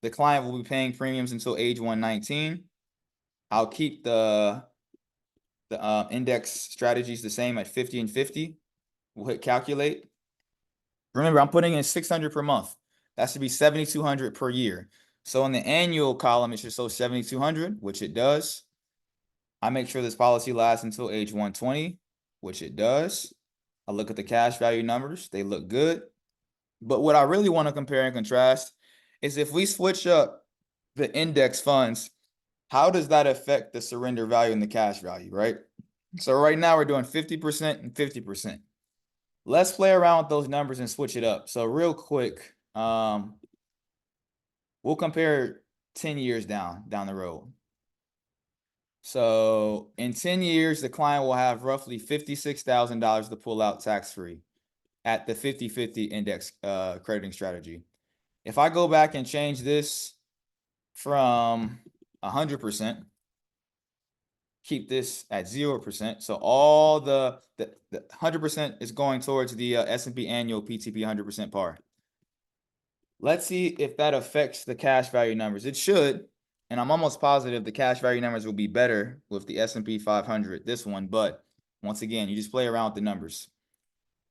The client will be paying premiums until age 119. I'll keep the index strategies the same at 50 and 50. We'll hit calculate. Remember, I'm putting in $600 per month. That should be $7,200 per year. So in the annual column, it should show $7,200, which it does. I make sure this policy lasts until age 120, which it does. I look at the cash value numbers. They look good. But what I really want to compare and contrast is if we switch up the index funds, how does that affect the surrender value and the cash value, right? So right now we're doing 50% and 50%. Let's play around with those numbers and switch it up. So real quick, we'll compare 10 years down the road. So in 10 years, the client will have roughly $56,000 to pull out tax-free at the 50-50 index crediting strategy. If I go back and change this from 100%, keep this at 0%. So all the 100% is going towards the S&P annual PTP 100% par. Let's see if that affects the cash value numbers. It should, and I'm almost positive the cash value numbers will be better with the S&P 500, this one. But once again, you just play around with the numbers.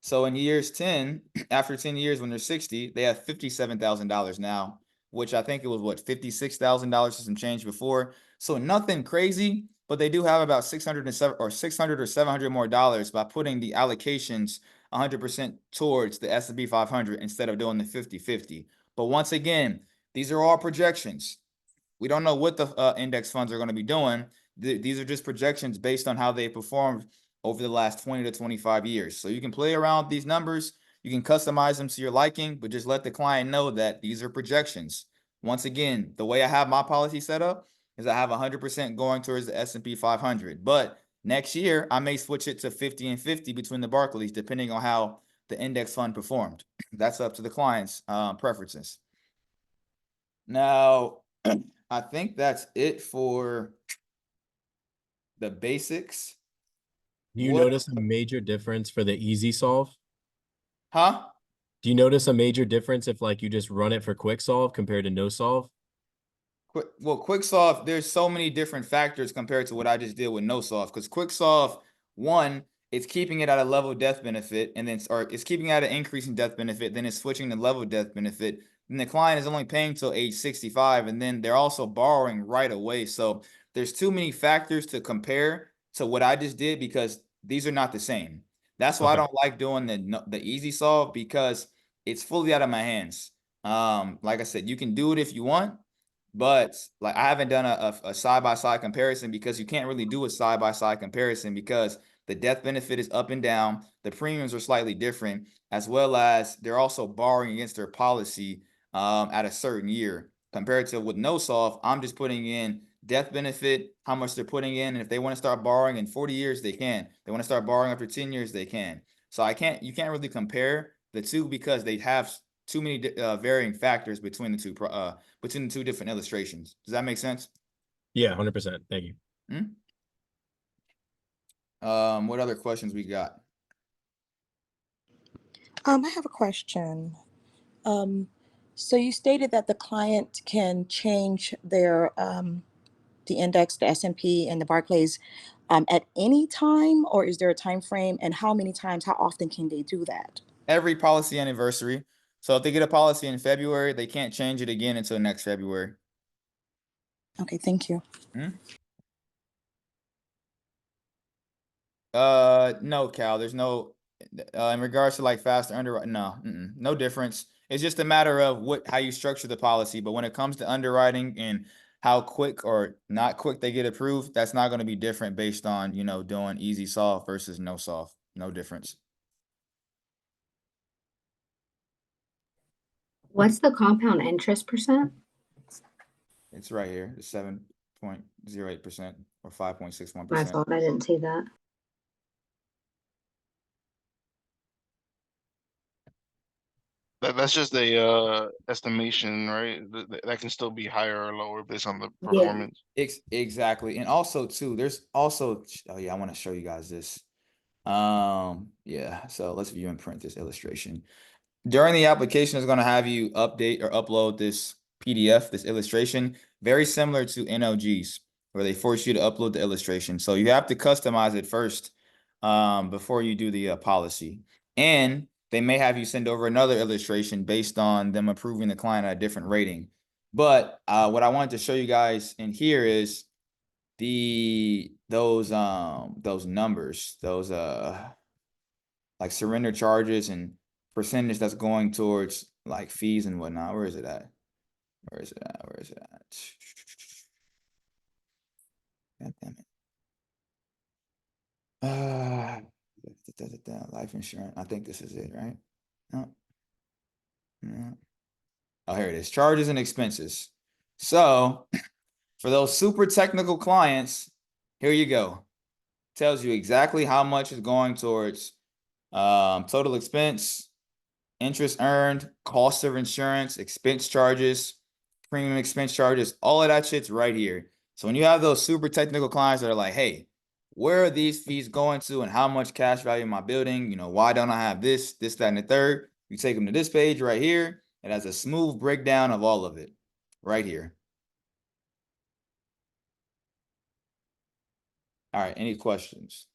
So in years 10, after 10 years when they're 60, they have $57,000 now, which I think it was what, $56,000 or some change before. So nothing crazy, but they do have about 600 or 700 more dollars by putting the allocations 100% towards the S&P 500 instead of doing the 50-50. But once again, these are all projections. We don't know what the index funds are going to be doing. These are just projections based on how they performed over the last 20 to 25 years. So you can play around with these numbers. You can customize them to your liking, but just let the client know that these are projections. Once again, the way I have my policy set up is I have 100% going towards the S&P 500. But next year, I may switch it to 50 and 50 between the Barclays, depending on how the index fund performed. That's up to the client's preferences. Now, I think that's it for the basics. Do you notice a major difference for the easy solve? Huh? Do you notice a major difference if like you just run it for quick solve compared to no solve? Quick solve, there's so many different factors compared to what I just did with no solve. Because quick solve, one, it's keeping it at a level death benefit, and then or it's keeping it at an increasing death benefit, then it's switching to level death benefit. And the client is only paying till age 65, and then they're also borrowing right away. So there's too many factors to compare to what I just did because these are not the same. That's why I don't like doing the easy solve because it's fully out of my hands. Like I said, you can do it if you want. But like I haven't done a side-by-side comparison because you can't really do a side-by-side comparison because the death benefit is up and down. The premiums are slightly different, as well as they're also borrowing against their policy at a certain year. Compared to with no soft, I'm just putting in death benefit, how much they're putting in, and if they want to start borrowing in 40 years, they can. They want to start borrowing after 10 years, they can. So you can't really compare the two because they have too many varying factors between the two different illustrations. Does that make sense? Yeah, 100%. Thank you. Hmm? What other questions we got? I have a question. Um, so you stated that the client can change their the index, the S&P and the Barclays at any time, or is there a time frame? And how many times, how often can they do that? Every policy anniversary. So if they get a policy in February, they can't change it again until next February. Okay, thank you. Hmm? No, Cal. There's no in regards to like faster underwriting. No, no difference. It's just a matter of how you structure the policy. But when it comes to underwriting and how quick or not quick they get approved, that's not going to be different based on doing easy soft versus no soft. No difference. What's the compound interest percent? It's right here. It's 7.08% or I 5.61%. thought I didn't see that. That's just a estimation, right? That can still be higher or lower based on the Yeah. performance. Exactly. And also too, there's also, oh yeah, I want to show you guys this. Yeah, so let's view and print this illustration. During the application, is going to have you update or upload this PDF, this illustration, very similar to NOGs, where they force you to upload the illustration. So you have to customize it first before you do the policy. And they may have you send over another illustration based on them approving the client at a different rating. But what I wanted to show you guys in here is those numbers, those like surrender charges and percentage that's going towards like fees and whatnot. Where is it at? Where is it at? Where is it at? God damn it. Life insurance. I think this is it, right? No. No. Oh, here it is. Charges and expenses. So for those super technical clients, here you go. Tells you exactly how much is going towards total expense, interest earned, cost of insurance, expense charges, premium expense charges, all of that shit's right here. So when you have those super technical clients that are like, hey, where are these fees going to and how much cash value am I building? Why don't I have this, that, and the third? You take them to this page right here. It has a smooth breakdown of all of it right here. All right, any questions?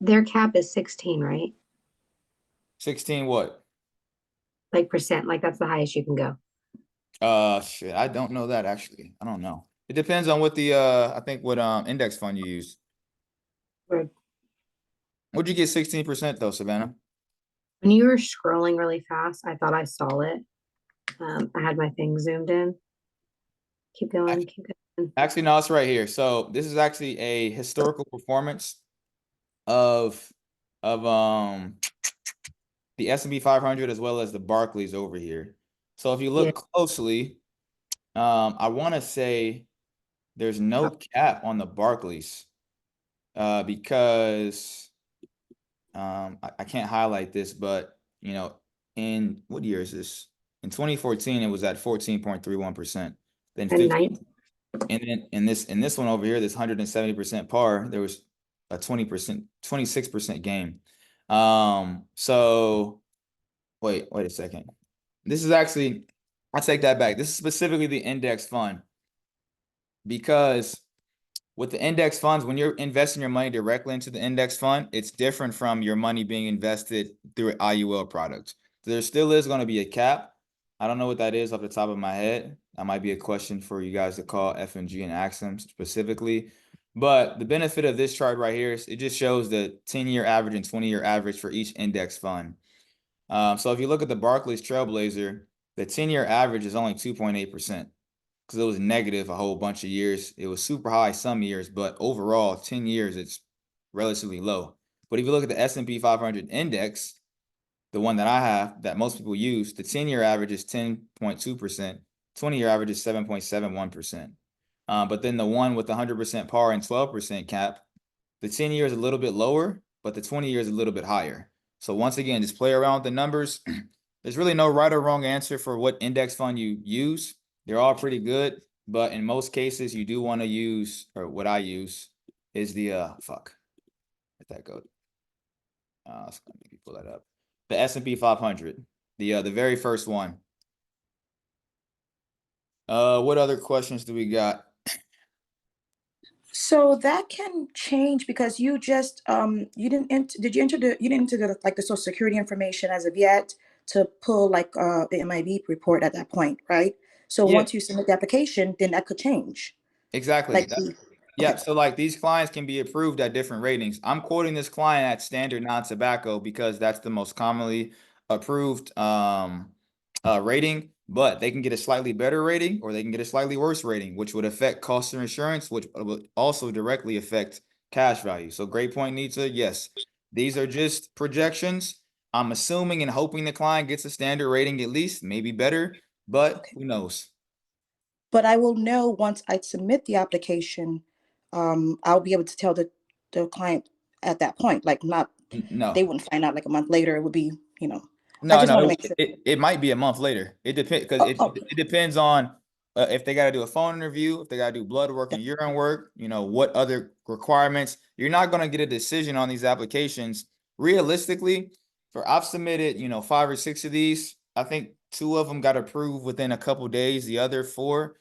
Their cap is 16, right? 16 what? Like percent, like that's the highest you can go. Shit, I don't know that actually. I don't know. It depends on what the I think what index fund you use. Where- What'd you get 16% though, Savannah? When you were scrolling really fast, I thought I saw it. I had my thing zoomed in. Keep going, keep going. Actually, no, it's right here. So this is actually a historical performance of the S&P 500 as well as the Barclays over here. So if you Yeah. look closely, I want to say there's no cap on the Barclays because I can't highlight this, but in what year is this? In 2014, it was at 14.31%. Then And 15, and then in this one over here, this 170% par, there was a 20%, 26% gain. So wait a second. This is actually, I take that back. This is specifically the index fund because with the index funds, when you're investing your money directly into the index fund, it's different from your money being invested through an IUL product. There still is going to be a cap. I don't know what that is off the top of my head. That might be a question for you guys to call F&G and ask them specifically. But the benefit of this chart right here is it just shows the 10-year average and 20-year average for each index fund. So if you look at the Barclays Trailblazer, the 10-year average is only 2.8% because it was negative a whole bunch of years. It was super high some years, but overall, 10 years, it's relatively low. But if you look at the S&P 500 index, the one that I have that most people use, the 10-year average is 10.2%, 20-year average is 7.71%. But then the one with 100% par and 12% cap, the 10-year is a little bit lower, but the 20-year is a little bit higher. So once again, just play around with the numbers. There's really no right or wrong answer for what index fund you use. They're all pretty good, but in most cases, you do want to use, or what I use is the where'd that go? Let me pull that up. The S&P 500, the very first one. What other questions do we got? So that can change because you just you didn't enter, did you enter the you didn't enter the like the social security information as of yet to pull like the MIB report at that point, right? So Yeah, once you submit the application, then that could change. exactly. Like the, Yeah, okay. so like these clients can be approved at different ratings. I'm quoting this client at standard non-tobacco because that's the most commonly approved rating, but they can get a slightly better rating or they can get a slightly worse rating, which would affect cost of insurance, which would also directly affect cash value. So great point, Nita. Yes, these are just projections. I'm assuming and hoping the client gets a standard rating at least, maybe better, but Okay. who knows? But I will know once I submit the application, I'll be able to tell the client at that point, like not, they No. wouldn't find out like a month later. It would be, I No, just no, want to make sure. it might be a month later. It depends because Oh, it oh, it depends on if they got to do a phone interview, if they got to do blood work yeah. and urine work, what other requirements. You're not going to get a decision on these applications. Realistically, I've submitted, 5 or 6 of these. I think 2 of them got approved within a couple days. The other 4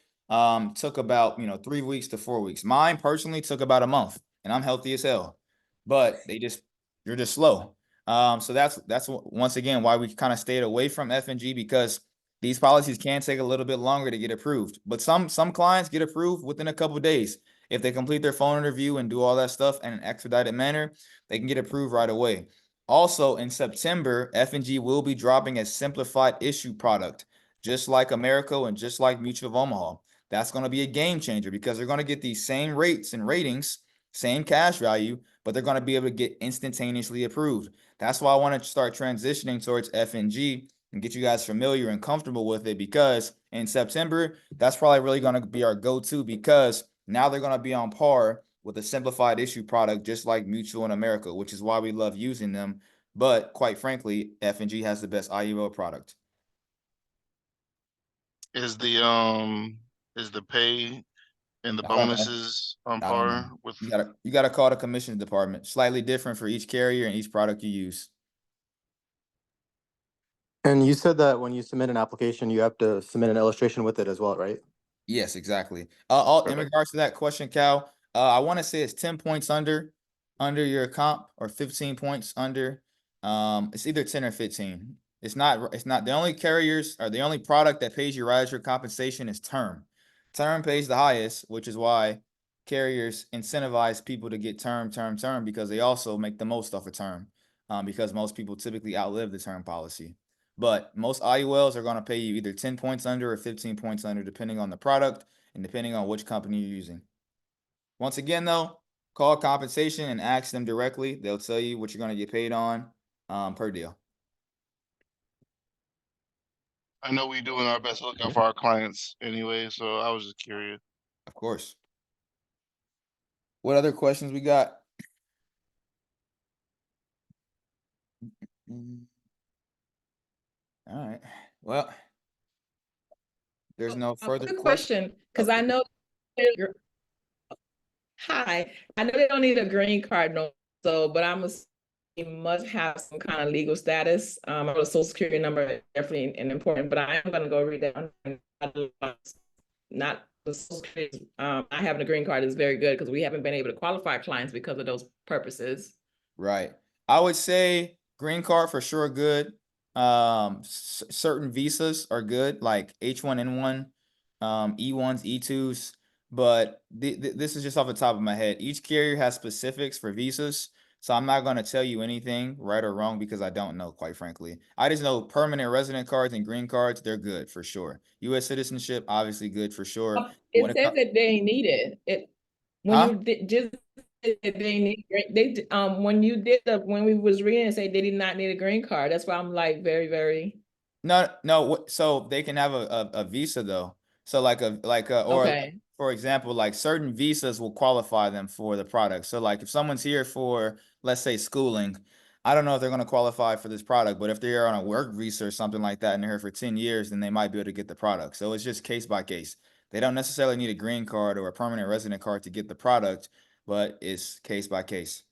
took about, 3 weeks to 4 weeks. Mine personally took about a month, and I'm healthy as hell, but you're just slow. So that's once again why we kind of stayed away from F&G because these policies can take a little bit longer to get approved. But some clients get approved within a couple of days. If they complete their phone interview and do all that stuff in an expedited manner, they can get approved right away. Also, in September, F&G will be dropping a simplified issue product, just like Americo and just like Mutual of Omaha. That's going to be a game changer because they're going to get these same rates and ratings, same cash value, but they're going to be able to get instantaneously approved. That's why I want to start transitioning towards F&G and get you guys familiar and comfortable with it because in September, that's probably really going to be our go-to because now they're going to be on par with a simplified issue product just like Mutual in America, which is why we love using them. But quite frankly, F&G has the best IUL product. Is the pay and the I don't know. bonuses on I don't know. par with? You gotta call the commissions department. Slightly different for each carrier and each product you use. And you said that when you submit an application, you have to submit an illustration with it as well, right? Yes, exactly. All in Perfect. regards to that question, Cal, I want to say it's 10 points under your comp or 15 points under. It's either 10 or 15. It's not the only carriers or the only product that pays you right as your compensation is term. Term pays the highest, which is why carriers incentivize people to get term because they also make the most off a term. Because most people typically outlive the term policy. But most IULs are going to pay you either 10 points under or 15 points under, depending on the product and depending on which company you're using. Once again, though, call compensation and ask them directly. They'll tell you what you're going to get paid on per deal. I know we doing our best to look out for our clients anyway, so I was just curious. Of course. What other questions we got? All right. Well, there's no further Quick questions. question, because I know you're, hi, I know they don't need a green card, no, so, but I'm assuming you must have some kind of legal status. I know the social security number is definitely important, but I am gonna go read that. Not the social security, I having a green card is very good because we haven't been able to qualify clients because of those purposes. Right. I would say green card for sure good. Certain visas are good, like H1N1, E1s, E2s. But this is just off the top of my head. Each carrier has specifics for visas, so I'm not going to tell you anything right or wrong because I don't know, quite frankly. I just know permanent resident cards and green cards, they're good for sure. U.S. citizenship, obviously good for sure. When It it says comes, that they need it. When huh? you just They need when you did when we was reading it, say they did not need a green card. That's why I'm like very No. So they can have a visa though. So or okay. for example, like certain visas will qualify them for the product. So like if someone's here for, let's say, schooling, I don't know if they're going to qualify for this product, but if they're on a work visa or something like that and they're here for 10 years, then they might be able to get the product. So it's just case by case. They don't necessarily need a green card or a permanent resident card to get the product, but it's case by case.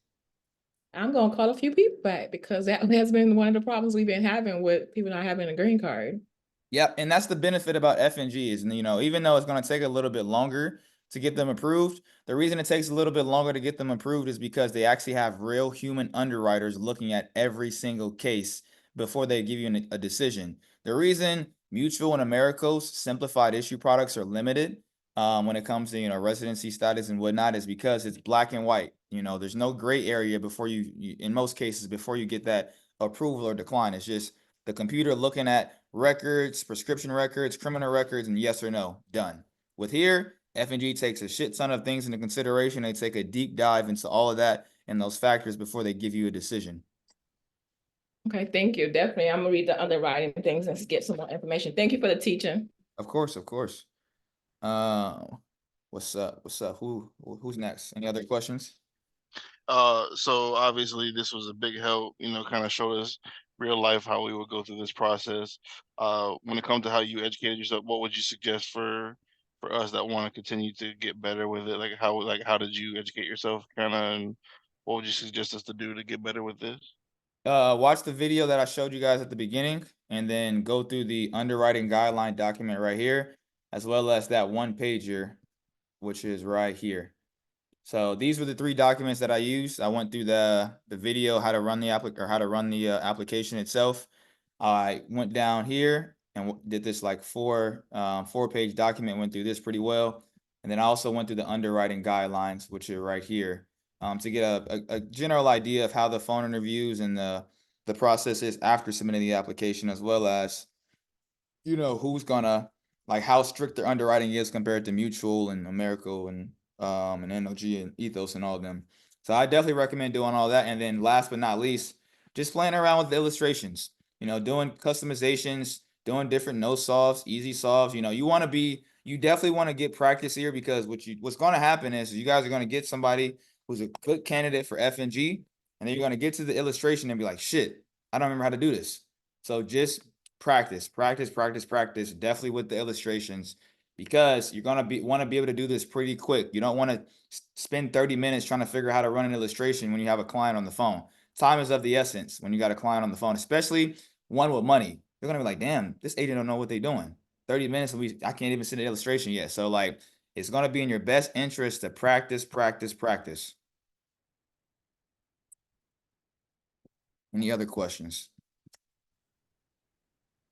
I'm gonna call a few people back because that has been one of the problems we've been having with people not having a green card. Yep, and that's the benefit about F&G is, even though it's going to take a little bit longer to get them approved, the reason it takes a little bit longer to get them approved is because they actually have real human underwriters looking at every single case before they give you a decision. The reason Mutual and Americo's simplified issue products are limited when it comes to, residency status and whatnot is because it's black and white. There's no gray area before in most cases, before you get that approval or decline. It's just the computer looking at records, prescription records, criminal records, and yes or no, done. With here, F&G takes a shit ton of things into consideration. They take a deep dive into all of that and those factors before they give you a decision. Okay, thank you. Definitely, I'm gonna read the underwriting things and get some more information. Thank you for the teaching. Of course, of course. What's up? What's up? Who's next? Any other questions? So obviously this was a big help, kind of showed us real life how we would go through this process. When it comes to how you educated yourself, what would you suggest for us that want to continue to get better with it? How did you educate yourself kind of, and what would you suggest us to do to get better with this? Watch the video that I showed you guys at the beginning and then go through the underwriting guideline document right here, as well as that one pager, which is right here. So these were the 3 documents that I used. I went through the video, how to run the application itself. I went down here and did this like 4-page document, went through this pretty well. And then I also went through the underwriting guidelines, which are right here, to get a general idea of how the phone interviews and the process is after submitting the application, as well as, who's gonna, like, how strict their underwriting is compared to Mutual and Americo and NOG and Ethos and all of them. So I definitely recommend doing all that. And then last but not least, just playing around with the illustrations, doing customizations, doing different no solves, easy solves. You definitely want to get practice here, because what's going to happen is you guys are going to get somebody who's a good candidate for F&G, and then you're going to get to the illustration and be like, shit, I don't remember how to do this. So just practice, definitely with the illustrations, because you're gonna want to be able to do this pretty quick. You don't want to spend 30 minutes trying to figure out how to run an illustration when you have a client on the phone. Time is of the essence when you got a client on the phone, especially one with money. They're gonna be like, damn, this agent don't know what they're doing. 30 minutes, I can't even send an illustration yet. So like, it's gonna be in your best interest to practice. Any other questions?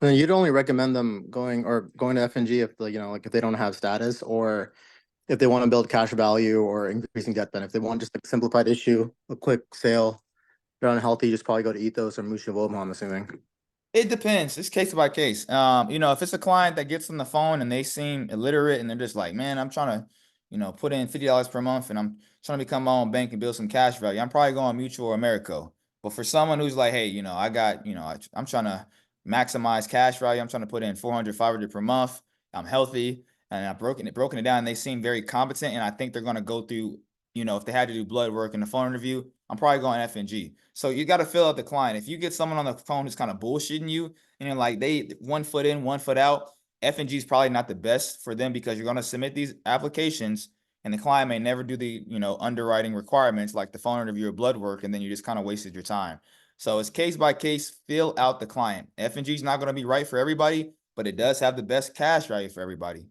Then you'd only recommend them going to F&G if like if they don't have status, or if they want to build cash value or increasing debt benefit. If they want just a simplified issue, a quick sale, they're unhealthy, just probably go to Ethos or Mutual, I'm assuming. It depends. It's case by case. If it's a client that gets on the phone and they seem illiterate and they're just like, man, I'm trying to, put in $50 per month and I'm trying to become my own bank and build some cash value, I'm probably going Mutual or Americo. But for someone who's like, hey, I got, I'm trying to maximize cash value. I'm trying to put in 400, 500 per month. I'm healthy, and I've broken it down. And they seem very competent. And I think they're going to go through, if they had to do blood work in the phone interview, I'm probably going F&G. So you got to fill out the client. If you get someone on the phone who's kind of bullshitting you, and you're like, they 1 foot in, 1 foot out, F&G is probably not the best for them, because you're going to submit these applications and the client may never do the, underwriting requirements like the phone interview or blood work, and then you just kind of wasted your time. So it's case by case, fill out the client. F&G is not going to be right for everybody, but it does have the best cash value for everybody.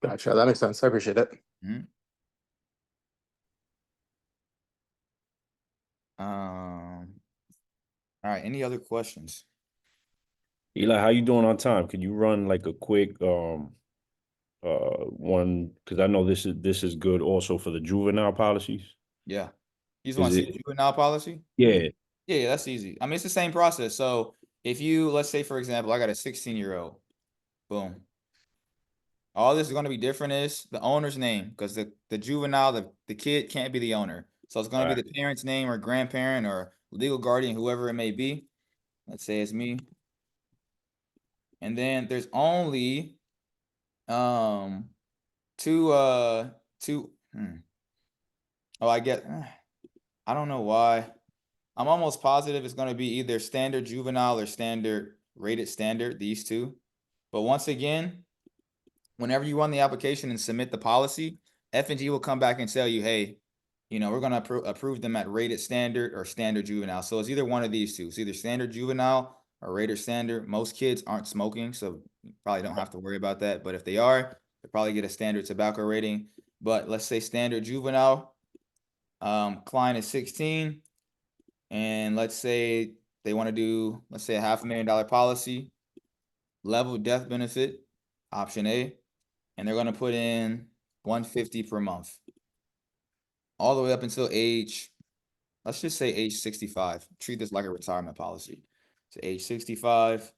Gotcha. That makes sense. I appreciate it. Mm-hmm. All right. Any other questions? Eli, how you doing on time? Could you run like a quick one? Because I know this is good also for the juvenile policies. Yeah. You just want to see the juvenile policy? Yeah. Yeah, that's easy. I mean, it's the same process. So if you, let's say, for example, I got a 16-year-old, boom. All this is going to be different is the owner's name, because the juvenile, the kid can't be the owner. So it's going to be the parent's name or grandparent or legal guardian, whoever it may be. Let's say it's me. And then there's only two oh, I get, I don't know why. I'm almost positive it's going to be either standard juvenile or standard rated standard, these two. But once again, whenever you run the application and submit the policy, F&G will come back and tell you, hey, you know, we're going to approve them at rated standard or standard juvenile. So it's either one of these two. It's either standard juvenile or rated standard. Most kids aren't smoking, so you probably don't have to worry about that. But if they are, they probably get a standard tobacco rating. But let's say standard juvenile, client is 16, and let's say they want to do, let's say, a $500,000 policy, level death benefit, option A, and they're going to put in $150 per month, all the way up until age, let's just say age 65. Treat this like a retirement policy. So age 65,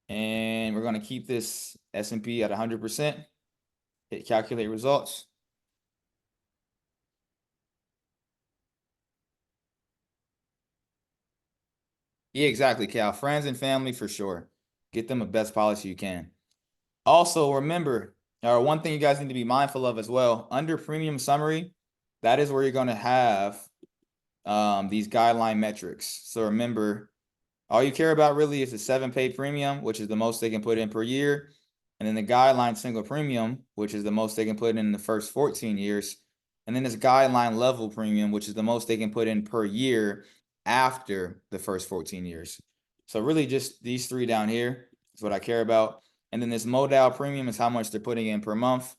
and we're going to keep this S&P at 100%. Hit calculate results. Yeah, exactly, Cal. Friends and family for sure. Get them the best policy you can. Also, remember, one thing you guys need to be mindful of as well, under premium summary, that is where you're going to have these guideline metrics. So remember, all you care about really is the 7-pay premium, which is the most they can put in per year, and then the guideline single premium, which is the most they can put in the first 14 years, and then this guideline level premium, which is the most they can put in per year after the first 14 years. So really just these three down here is what I care about. And then this modal premium is how much they're putting in per month.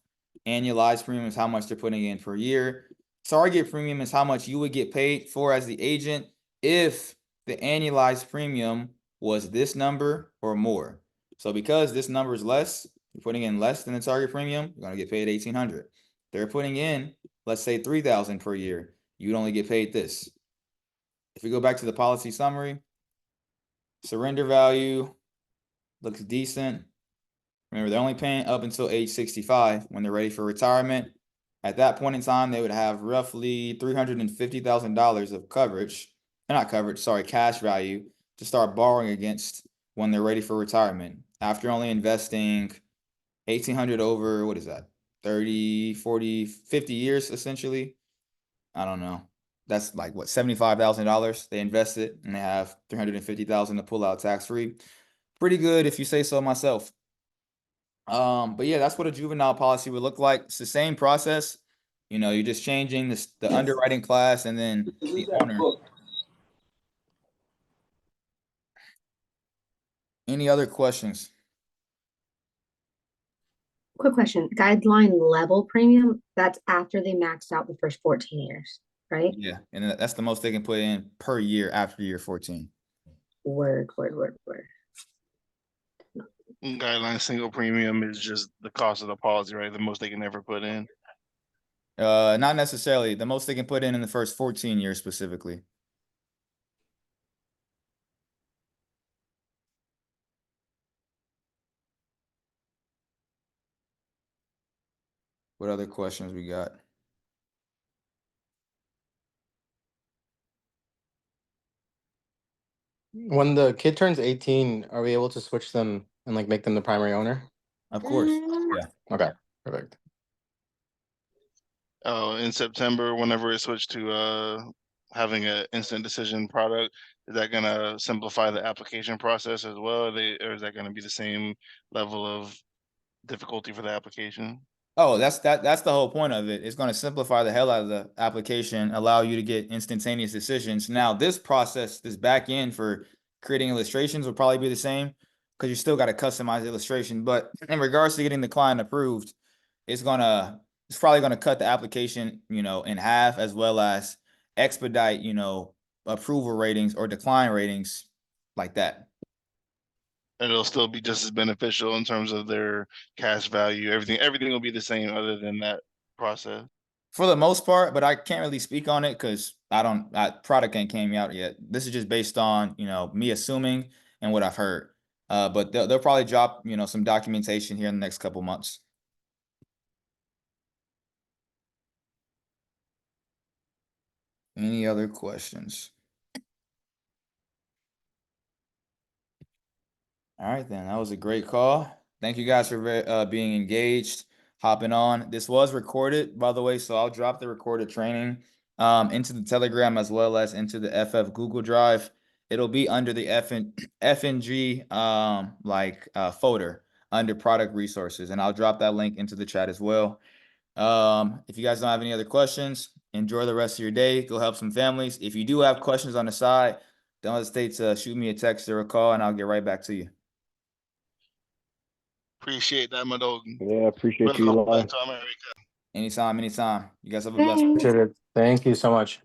Annualized premium is how much they're putting in per year. Target premium is how much you would get paid for as the agent if the annualized premium was this number or more. So because this number is less, you're putting in less than the target premium, you're going to get paid $1,800. They're putting in, let's say, $3,000 per year. You'd only get paid this. If we go back to the policy summary, surrender value looks decent. Remember, they're only paying up until age 65 when they're ready for retirement. At that point in time, they would have roughly $350,000 of coverage, not coverage, sorry, cash value to start borrowing against when they're ready for retirement. After only investing $1,800 over, what is that, 30, 40, 50 years, essentially. I don't know. That's like, what, $75,000 they invested, and they have $350,000 to pull out tax-free. Pretty good if you say so myself. But yeah, that's what a juvenile policy would look like. It's the same process. You know, you're just changing the underwriting class and then the owner. Any other questions? Quick question. Guideline level premium, that's after they maxed out the first 14 years, right? Yeah, and that's the most they can put in per year after year 14. Word. Guideline single premium is just the cost of the policy, right? The most they can ever put in. Not necessarily. The most they can put in the first 14 years specifically. What other questions we got? When the kid turns 18, are we able to switch them and like make them the primary owner? Of course. Yeah. Okay, perfect. Oh, in September, whenever it switched to having an instant decision product, is that gonna simplify the application process as well? Or is that gonna be the same level of difficulty for the application? Oh, that's the whole point of it. It's going to simplify the hell out of the application, allow you to get instantaneous decisions. Now, this process, this back end for creating illustrations will probably be the same because you still got to customize the illustration. But in regards to getting the client approved, it's probably gonna cut the application, you know, in half, as well as expedite, you know, approval ratings or decline ratings like that. And it'll still be just as beneficial in terms of their cash value. Everything will be the same other than that process. For the most part, but I can't really speak on it because product ain't came out yet. This is just based on, you know, me assuming and what I've heard. But they'll probably drop, you know, some documentation here in the next couple months. Any other questions? All right, then. That was a great call. Thank you guys for being engaged, hopping on. This was recorded, by the way, so I'll drop the recorded training into the Telegram as well as into the FF Google Drive. It'll be under the F&G folder under product resources, and I'll drop that link into the chat as well. If you guys don't have any other questions, enjoy the rest of your day. Go help some families. If you do have questions on the side, don't hesitate to shoot me a text or a call, and I'll get right back to you. Appreciate that, my dog. Yeah, appreciate you, Welcome Eli. back to America. Anytime, anytime. You guys have a blessed one. Appreciate it. Thank you so much.